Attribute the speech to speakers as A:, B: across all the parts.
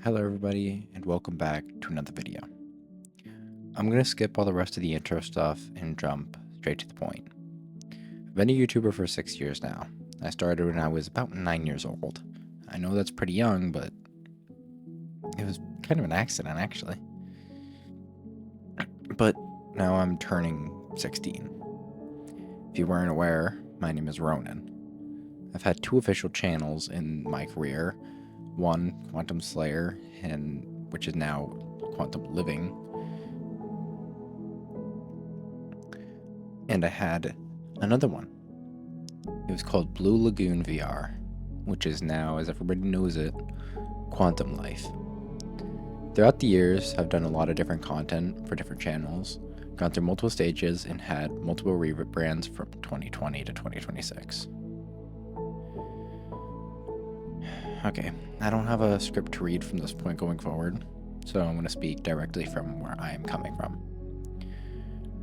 A: Hello everybody, and welcome back to another video. I'm going to skip all the rest of the intro stuff and jump straight to the point. I've been a YouTuber for 6 years now. I started when I was about 9 years old. I know that's pretty young, but it was kind of an accident actually. But now I'm turning 16. If you weren't aware, my name is Ronan. I've had 2 official channels in my career. One, Quantum Slayer, which is now Quantum Living. And I had another one. It was called Blue Lagoon VR, which is now, as everybody knows it, Quantum Life. Throughout the years, I've done a lot of different content for different channels, gone through multiple stages, and had multiple rebrands from 2020 to 2026. Okay, I don't have a script to read from this point going forward, so I'm going to speak directly from where I am coming from.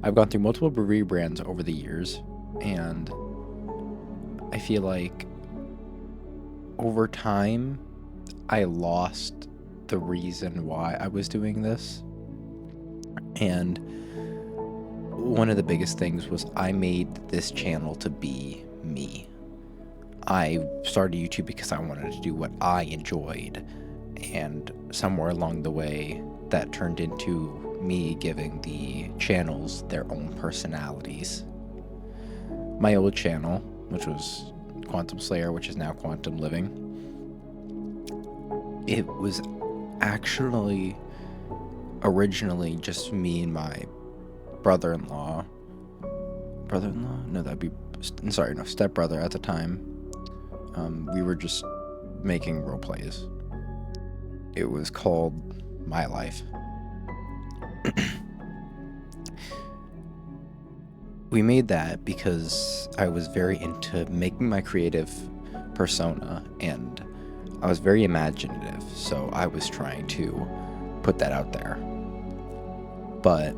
A: I've gone through multiple rebrands over the years, and I feel like over time, I lost the reason why I was doing this. And one of the biggest things was I made this channel to be me. I started YouTube because I wanted to do what I enjoyed, and somewhere along the way that turned into me giving the channels their own personalities. My old channel, which was Quantum Slayer, which is now Quantum Living, it was actually originally just me and my brother-in-law? No, that'd be, sorry, no, stepbrother at the time. We were just making role plays. It was called My Life. We made that because I was very into making my creative persona, and I was very imaginative, so I was trying to put that out there. But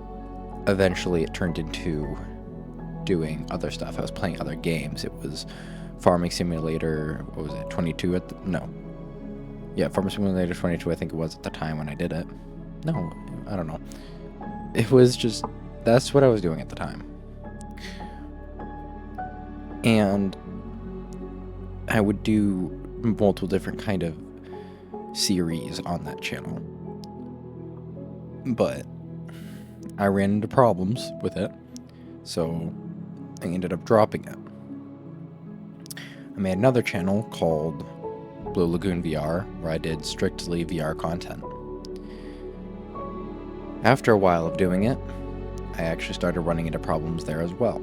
A: eventually it turned into doing other stuff. I was playing other games. It was Farming Simulator, what was it, 22 at the, no. Yeah, Farming Simulator 22 I think it was at the time when I did it. No, I don't know. It was just, that's what I was doing at the time. And I would do multiple different kind of series on that channel. But I ran into problems with it, so I ended up dropping it. I made another channel called Blue Lagoon VR, where I did strictly VR content. After a while of doing it, I actually started running into problems there as well.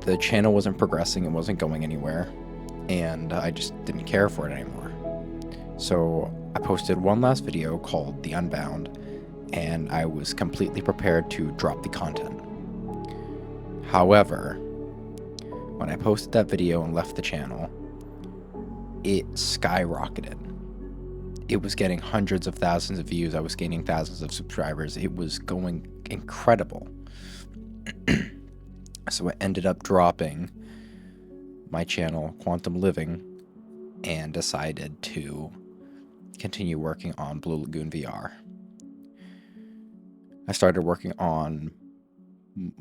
A: The channel wasn't progressing, it wasn't going anywhere, and I just didn't care for it anymore. So I posted one last video called The Unbound, and I was completely prepared to drop the content. However, when I posted that video and left the channel, it skyrocketed. It was getting hundreds of thousands of views. I was gaining thousands of subscribers. It was going incredible. So I ended up dropping my channel, Quantum Living, and decided to continue working on Blue Lagoon VR. I started working on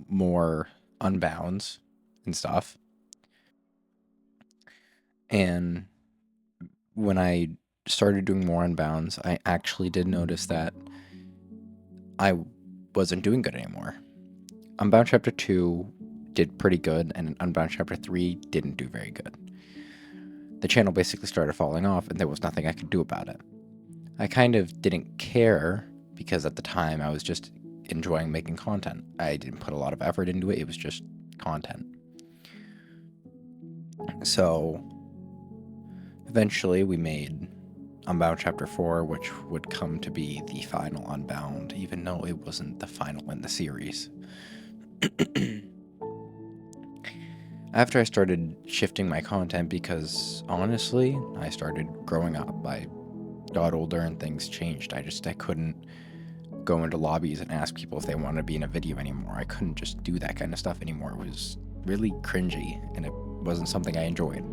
A: more unbounds and stuff. And when I started doing more unbounds, I actually did notice that I wasn't doing good anymore. Unbound Chapter 2 did pretty good, and Unbound Chapter 3 didn't do very good. The channel basically started falling off, and there was nothing I could do about it. I kind of didn't care, because at the time I was just enjoying making content. I didn't put a lot of effort into it, it was just content. So eventually we made Unbound Chapter 4, which would come to be the final Unbound, even though it wasn't the final in the series. After I started shifting my content, because honestly, I started growing up. I got older and things changed. I couldn't go into lobbies and ask people if they wanted to be in a video anymore. I couldn't just do that kind of stuff anymore. It was really cringy, and it wasn't something I enjoyed.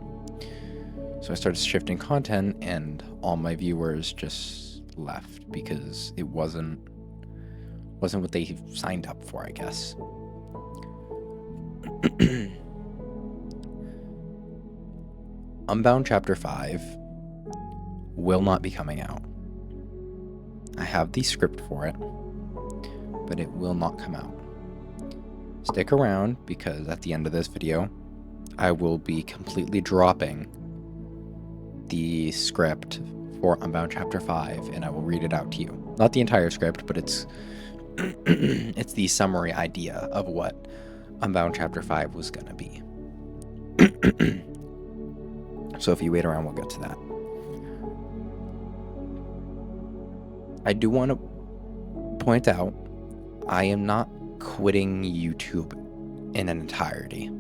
A: So I started shifting content, and all my viewers just left because it wasn't what they signed up for, I guess. Unbound Chapter 5 will not be coming out. I have the script for it, but it will not come out. Stick around, because at the end of this video, I will be completely dropping the script for Unbound Chapter 5, and I will read it out to you. Not the entire script, but it's it's the summary idea of what Unbound Chapter 5 was going to be. So if you wait around, we'll get to that. I do want to point out, I am not quitting YouTube in an entirety.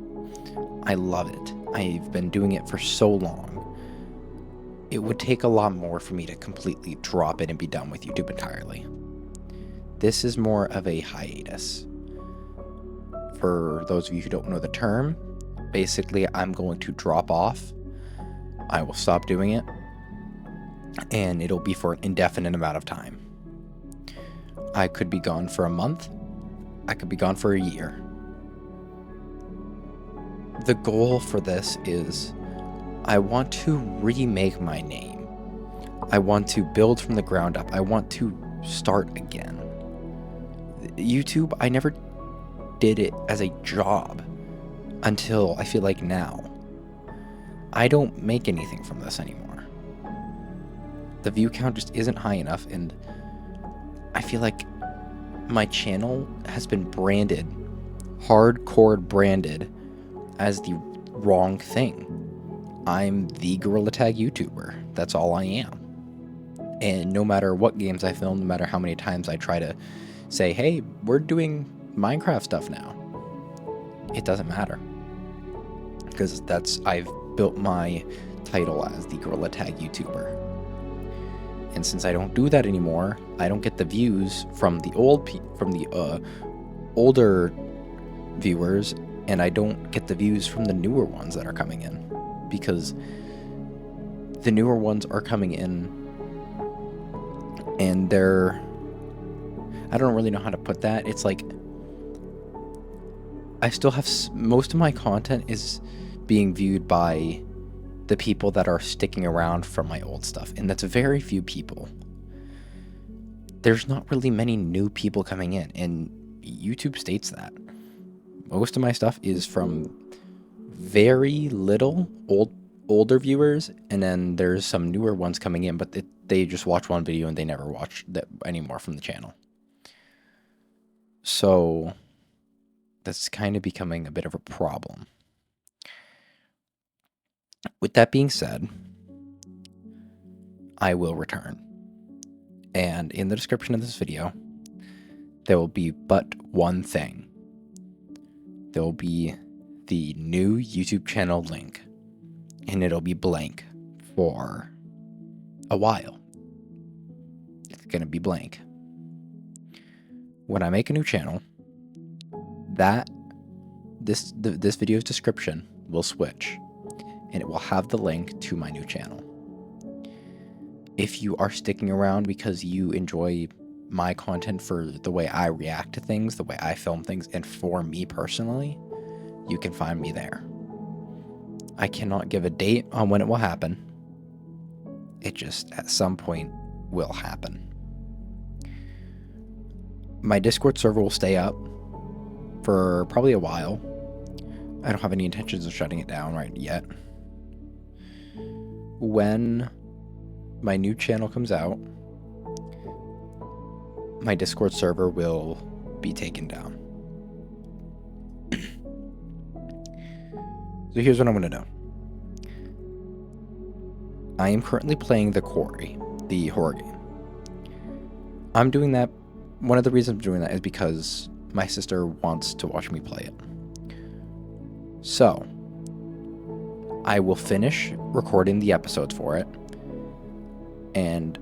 A: I love it. I've been doing it for so long. It would take a lot more for me to completely drop it and be done with YouTube entirely. This is more of a hiatus. For those of you who don't know the term, basically I'm going to drop off. I will stop doing it, and it'll be for an indefinite amount of time. I could be gone for a month. I could be gone for a year. The goal for this is I want to remake my name. I want to build from the ground up. I want to start again. YouTube, I never did it as a job until I feel like now. I don't make anything from this anymore. The view count just isn't high enough, and I feel like my channel has been branded, hardcore branded, as the wrong thing. I'm the Gorilla Tag YouTuber. That's all I am. And no matter what games I film, no matter how many times I try to say, hey, we're doing Minecraft stuff now, it doesn't matter. Because I've built my title as the Gorilla Tag YouTuber. And since I don't do that anymore, I don't get the views from the older viewers, and I don't get the views from the newer ones that are coming in, because the newer ones are coming in and they're, I don't really know how to put that. It's like I still have most of my content is being viewed by the people that are sticking around from my old stuff, and that's very few people. There's not really many new people coming in, and YouTube states that. Most of my stuff is from very little older viewers, and then there's some newer ones coming in, but they just watch one video and they never watch that anymore from the channel. So that's kind of becoming a bit of a problem. With that being said, I will return. And in the description of this video, there will be but one thing. There will be the new YouTube channel link, and it'll be blank for a while. It's going to be blank. When I make a new channel, this video's description will switch, and it will have the link to my new channel. If you are sticking around because you enjoy my content for the way I react to things, the way I film things, and for me personally, you can find me there. I cannot give a date on when it will happen. It just, at some point, will happen. My Discord server will stay up for probably a while. I don't have any intentions of shutting it down right yet. When my new channel comes out, my Discord server will be taken down. So here's what I'm going to do. I am currently playing The Quarry, the horror game. I'm doing that. One of the reasons I'm doing that is because my sister wants to watch me play it. So, I will finish recording the episodes for it, and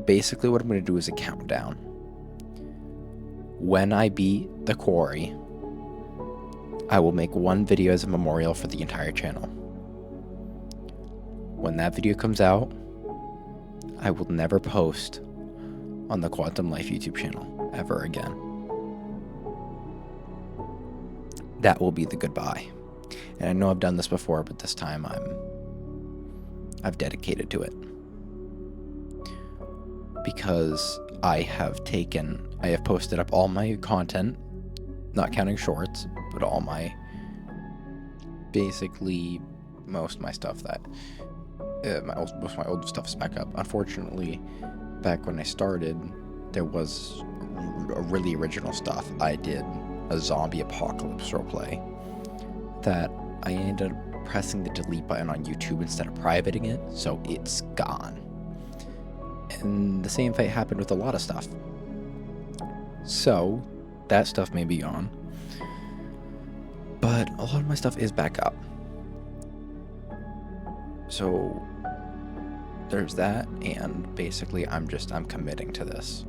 A: basically what I'm going to do is a countdown. When I beat The Quarry, I will make one video as a memorial for the entire channel. When that video comes out, I will never post on the Quantum Life YouTube channel ever again. That will be the goodbye. And I know I've done this before, but this time I've dedicated to it. Because I have posted up all my content, not counting shorts, but all my, basically most of my stuff that, most of my old stuff is back up. Unfortunately, back when I started, there was a really original stuff. I did a zombie apocalypse roleplay that I ended up pressing the delete button on YouTube instead of privating it, so it's gone. And the same fate happened with a lot of stuff. So that stuff may be gone, but a lot of my stuff is back up. So there's that, and basically I'm committing to this.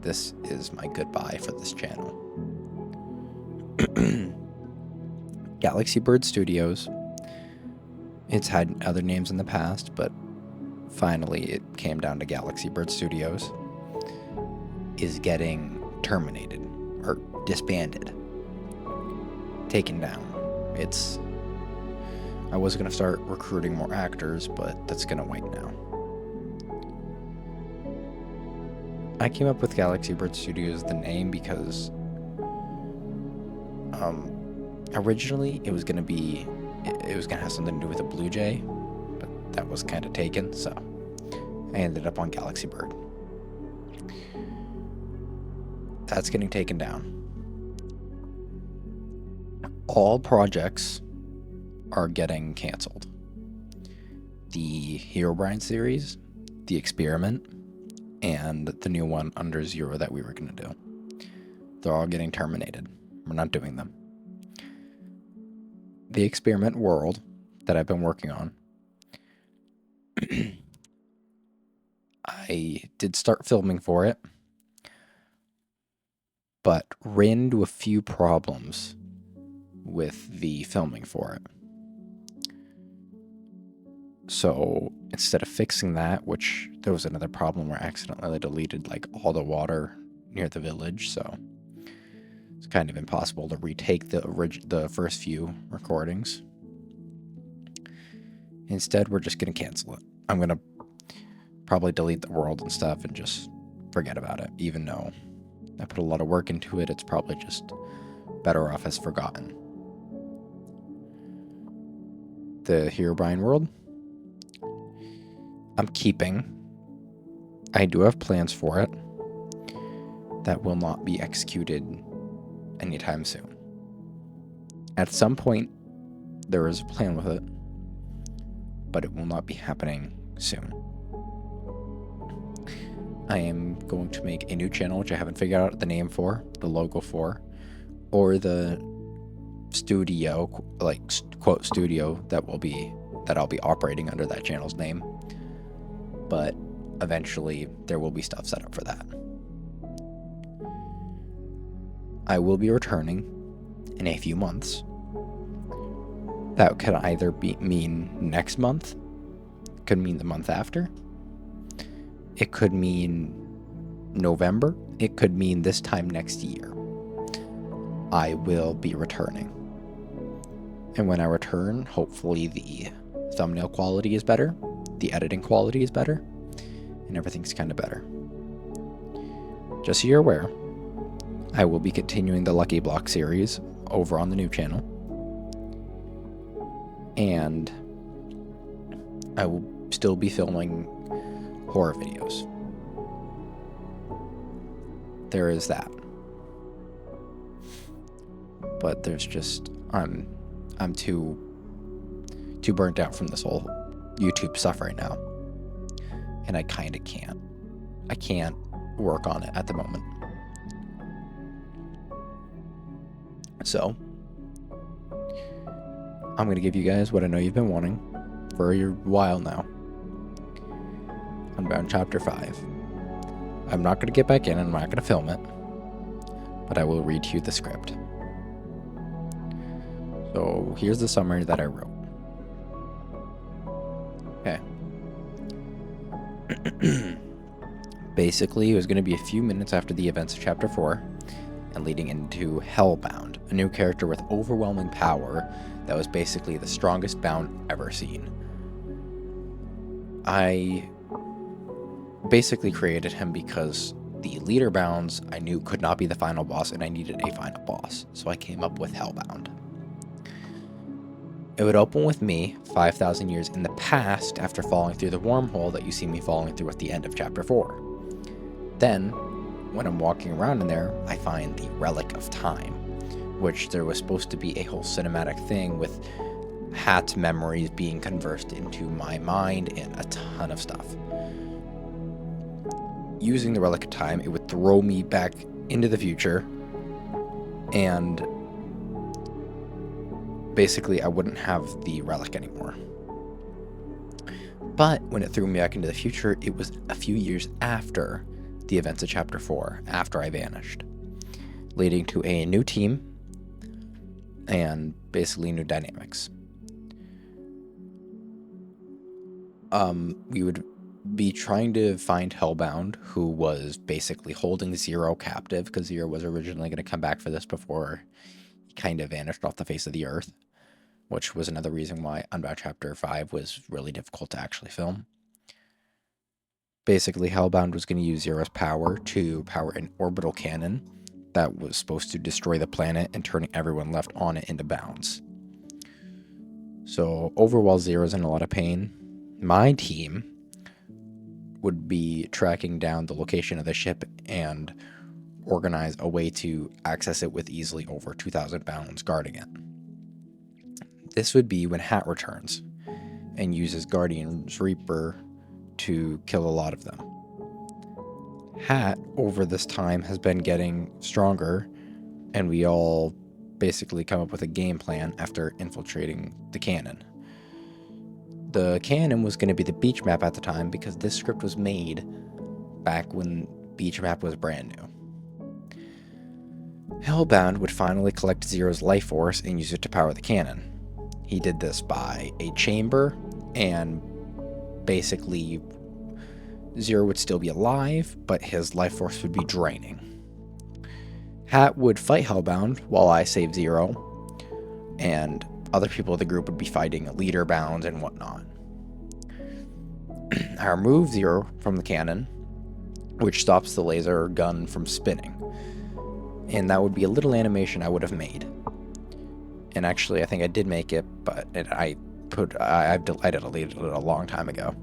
A: This is my goodbye for this channel. Galaxy Bird Studios. It's had other names in the past, but finally it came down to Galaxy Bird Studios. Is getting terminated or disbanded, taken down. I was gonna start recruiting more actors, but that's gonna wait now. I came up with Galaxy Bird Studios the name because originally it was gonna have something to do with a blue jay, but that was kind of taken, so I ended up on Galaxy Bird. That's getting taken down. All projects are getting canceled. The Herobrine series, the Experiment, and the new one Under Zero that we were going to do. They're all getting terminated. We're not doing them. The Experiment World that I've been working on, I did start filming for it, but ran into a few problems with the filming for it. So instead of fixing that, which there was another problem where I accidentally deleted like all the water near the village, so it's kind of impossible to retake the first few recordings. Instead, we're just going to cancel it. I'm going to probably delete the world and stuff and just forget about it. Even though I put a lot of work into it, it's probably just better off as forgotten. The Herobrine world, I'm keeping. I do have plans for it that will not be executed anytime soon. At some point, there is a plan with it, but it will not be happening soon. I am going to make a new channel, which I haven't figured out the name for, the logo for, or the studio, like quote studio that I'll be operating under that channel's name. But eventually there will be stuff set up for that. I will be returning in a few months. That could either mean next month, could mean the month after, it could mean November, it could mean this time next year. I will be returning. And when I return, hopefully the thumbnail quality is better, the editing quality is better, and everything's kind of better. Just so you're aware, I will be continuing the Lucky Block series over on the new channel. And I will still be filming horror videos. There is that. But there's just I'm too burnt out from this whole YouTube stuff right now. And I kind of can't. I can't work on it at the moment. So I'm going to give you guys what I know you've been wanting for a while now. Unbound Chapter 5. I'm not going to get back in and I'm not going to film it, but I will read to you the script. So here's the summary that I wrote. Okay. Basically, it was going to be a few minutes after the events of Chapter 4, and leading into Hellbound, a new character with overwhelming power that was basically the strongest bound ever seen. I basically created him because the leader bounds I knew could not be the final boss, and I needed a final boss, so I came up with Hellbound. It would open with me 5,000 years in the past after falling through the wormhole that you see me falling through at the end of Chapter 4. Then, when I'm walking around in there, I find the Relic of Time, which there was supposed to be a whole cinematic thing with Hat's memories being conversed into my mind and a ton of stuff. Using the Relic of Time, it would throw me back into the future, and basically I wouldn't have the relic anymore. But when it threw me back into the future, it was a few years after the events of Chapter 4, after I vanished, leading to a new team and basically new dynamics. We would be trying to find Hellbound, who was basically holding Zero captive, because Zero was originally going to come back for this before he kind of vanished off the face of the earth, which was another reason why Unbound Chapter 5 was really difficult to actually film. Basically, Hellbound was going to use Zero's power to power an orbital cannon that was supposed to destroy the planet and turning everyone left on it into bounds. So, overall, Zero's in a lot of pain. My team would be tracking down the location of the ship and organize a way to access it with easily over 2,000 bounds guarding it. This would be when Hat returns and uses Guardian's Reaper to kill a lot of them. Hat, over this time, has been getting stronger, and we all basically come up with a game plan after infiltrating the cannon. The cannon was going to be the beach map at the time, because this script was made back when beach map was brand new. Hellbound would finally collect Zero's life force and use it to power the cannon. He did this by a chamber, and basically Zero would still be alive, but his life force would be draining. Hat would fight Hellbound while I saved Zero, and other people of the group would be fighting leader bounds and whatnot. I remove Zero from the cannon, which stops the laser gun from spinning. And that would be a little animation I would have made. And actually, I think I did make it, but I deleted it a long time ago.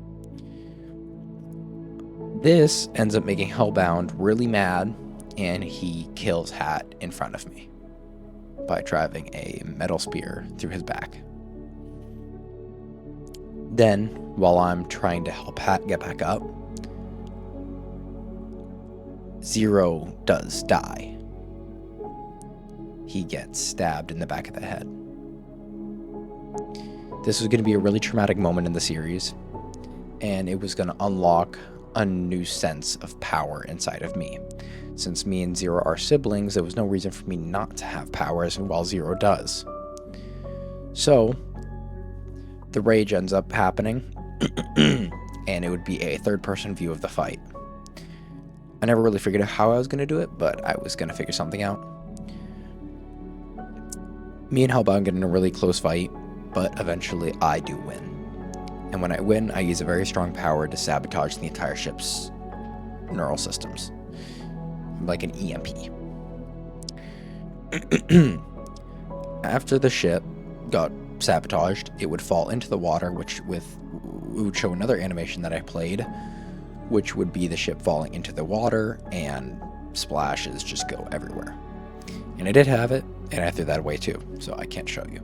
A: This ends up making Hellbound really mad, and he kills Hat in front of me by driving a metal spear through his back. Then, while I'm trying to help Hat get back up, Zero does die. He gets stabbed in the back of the head. This was going to be a really traumatic moment in the series, and it was going to unlock a new sense of power inside of me. Since me and Zero are siblings, there was no reason for me not to have powers, while Zero does. So, the rage ends up happening, and it would be a third-person view of the fight. I never really figured out how I was going to do it, but I was going to figure something out. Me and Hellbound get in a really close fight, but eventually I do win. And when I win, I use a very strong power to sabotage the entire ship's neural systems, like an EMP. After the ship got sabotaged, it would fall into the water, which would show another animation that I played, which would be the ship falling into the water and splashes just go everywhere. And I did have it, and I threw that away too, so I can't show you.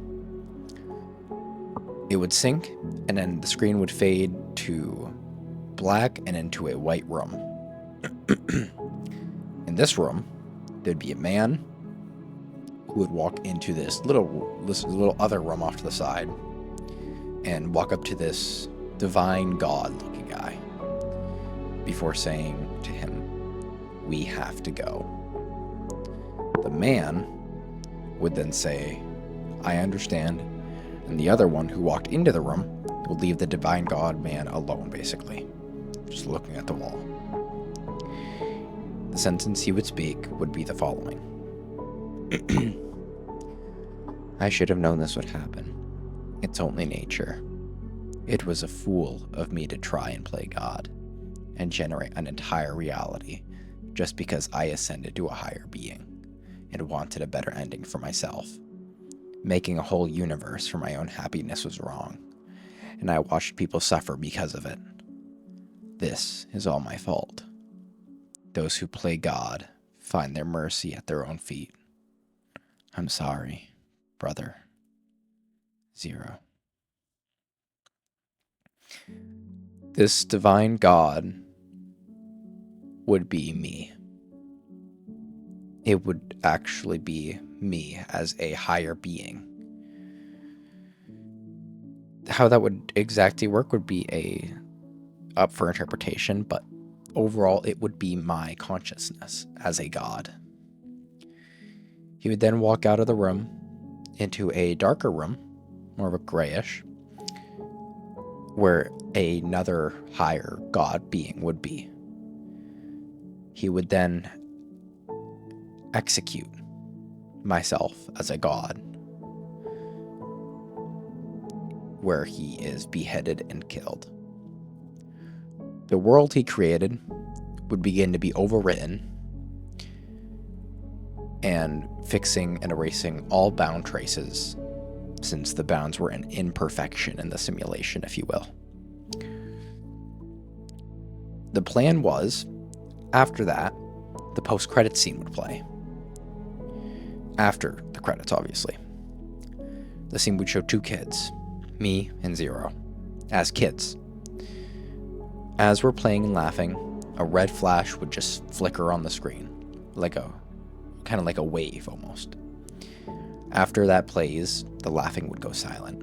A: It would sink, and then the screen would fade to black and into a white room. In this room, there'd be a man who would walk into this little other room off to the side and walk up to this divine god-looking guy before saying to him, "We have to go." The man would then say, "I understand," and the other one who walked into the room would leave the divine god man alone, basically. just looking at the wall. The sentence he would speak would be the following. I should have known this would happen. It's only nature. It was a fool of me to try and play God and generate an entire reality just because I ascended to a higher being and wanted a better ending for myself. Making a whole universe for my own happiness was wrong, and I watched people suffer because of it. This is all my fault. Those who play God find their mercy at their own feet. I'm sorry, brother. 0. This divine God would be me. It would actually be me as a higher being. How that would exactly work would be up for interpretation, but overall it would be my consciousness as a god. He would then walk out of the room into a darker room, more of a grayish, where another higher god being would be. He would then execute myself as a god, where he is beheaded and killed. The world he created would begin to be overwritten and fixing and erasing all bound traces, since the bounds were an imperfection in the simulation, if you will. The plan was, after that, the post-credits scene would play. After the credits, obviously. The scene would show 2 kids, me and 0, as kids. As we're playing and laughing, a red flash would just flicker on the screen, kind of like a wave almost. After that plays, the laughing would go silent.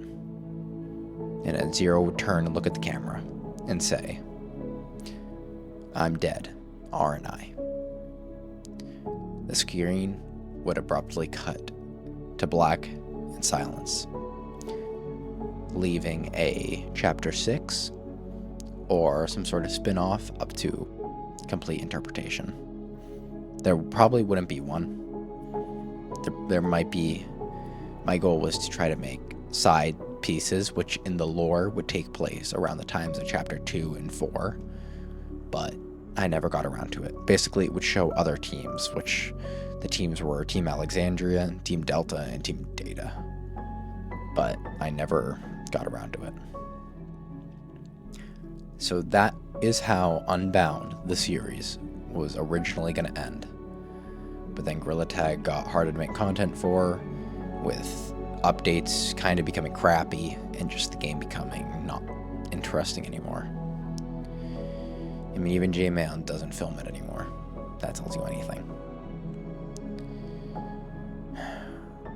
A: And then 0 would turn and look at the camera and say, I'm dead, aren't I? The screen would abruptly cut to black and silence, leaving a chapter 6 or some sort of spin-off up to complete interpretation. There probably wouldn't be one. There might be. My goal was to try to make side pieces, which in the lore would take place around the times of chapter 2 and 4, but I never got around to it. Basically, it would show other teams, which the teams were Team Alexandria, Team Delta, and Team Data, but I never got around to it. So that is how Unbound, the series, was originally going to end. But then Gorilla Tag got harder to make content for, with updates kind of becoming crappy and just the game becoming not interesting anymore. I mean, even J-Man doesn't film it anymore. That tells you anything.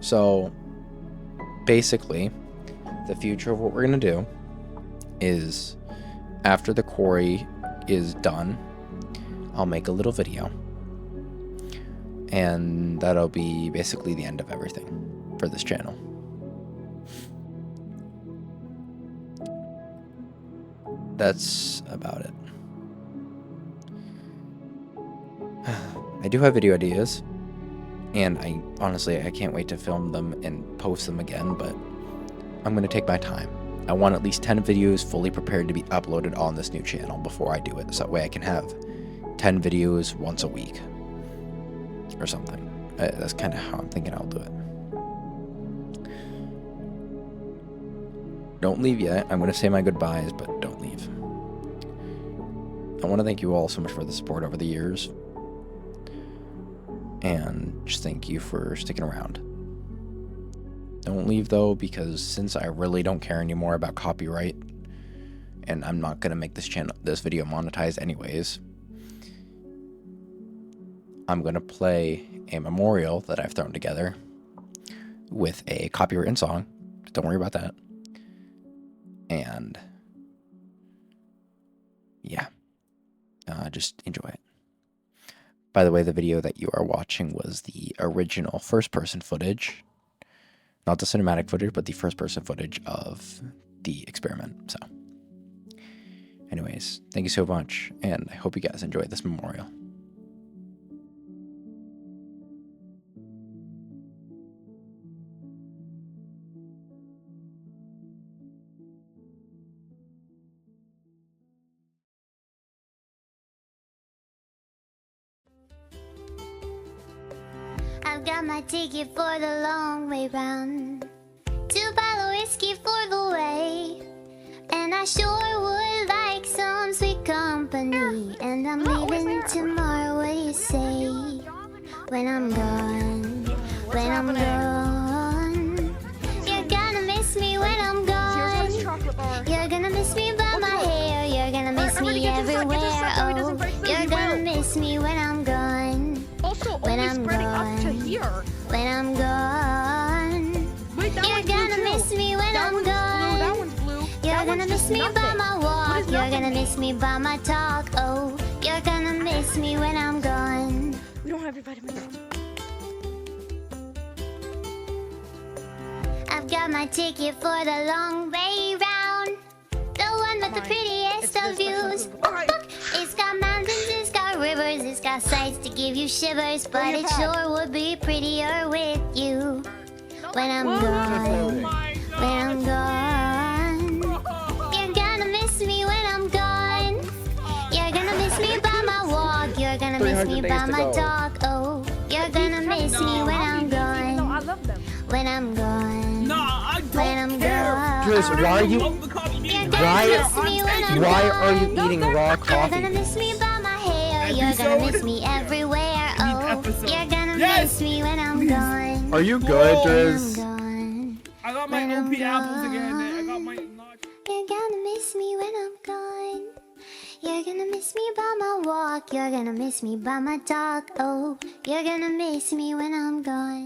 A: So, basically, the future of what we're going to do is, after the quarry is done, I'll make a little video. And that'll be basically the end of everything for this channel. That's about it. I do have video ideas, and I can't wait to film them and post them again, but I'm going to take my time. I want at least 10 videos fully prepared to be uploaded on this new channel before I do it, so that way I can have 10 videos once a week or something. That's kind of how I'm thinking I'll do it. Don't leave yet. I'm going to say my goodbyes, but don't leave. I want to thank you all so much for the support over the years. And just thank you for sticking around. Don't leave though, because since I really don't care anymore about copyright, and I'm not going to make this video monetized anyways, I'm going to play a memorial that I've thrown together with a copywritten song. Don't worry about that. And yeah, just enjoy it. By the way, the video that you are watching was the original first-person footage. Not the cinematic footage, but the first-person footage of the experiment. So, Anyways, thank you so much, and I hope you guys enjoy this memorial.
B: I've got my ticket for the long way round, 2 bottle whiskey for the way, and I sure would like some sweet company. And I'm leaving tomorrow, what do you say? When I'm gone, when I'm gone, you're gonna miss me when I'm gone. You're gonna miss me by my hair, you're gonna miss me everywhere. Oh, you're gonna miss me when I'm gone.
C: Also,
B: When
C: only
B: I'm
C: spreading up to
B: gone.
C: here.
B: When I'm gone,
C: Wait, that
B: you're
C: one's blue
B: gonna
C: too.
B: miss me when
C: That
B: I'm
C: one's blue. That
B: gone.
C: one's blue.
B: You're
C: That
B: gonna
C: one's
B: miss
C: just
B: me by
C: nothing.
B: my
C: What
B: walk.
C: does
B: You're
C: nothing
B: gonna
C: mean?
B: miss me by my talk. Oh, you're gonna miss me when I'm gone.
C: We don't have your vitamins.
B: I've got my ticket for the long way round, the one with the prettiest of views.
C: Alright.
B: It's got mountains, it's got rivers, it's got sights to give you shivers, but
C: your
B: it
C: pad.
B: sure would be prettier with you. When I'm
C: Oh
B: gone,
C: my
B: when I'm gone, you're gonna miss me when I'm gone. You're gonna miss me by my walk, you're gonna miss me
A: 300 days
B: by
A: to
B: my
A: go.
B: talk. Oh, you're gonna miss me when I'm
C: No,
B: gone.
C: I love them.
B: When I'm gone,
D: Nah, I
B: when I'm
D: don't care.
B: gone.
A: Driz, why are you
D: Love the coffee bean.
B: You're
A: Why-
B: gonna miss me when I'm
A: why are you
B: gone.
A: eating raw
B: You're gonna
A: coffee?
B: miss me by my hair. You're gonna miss me everywhere. Oh,
D: episode.
B: you're gonna
D: Yes!
B: miss me when I'm gone.
A: Are you good,
B: When I'm
A: Driz?
B: gone.
D: I got my
B: When I'm
D: OP apples again.
B: gone.
D: I got my notch.
B: You're gonna miss me when I'm gone. You're gonna miss me by my walk. You're gonna miss me by my talk. Oh, you're gonna miss me when I'm gone.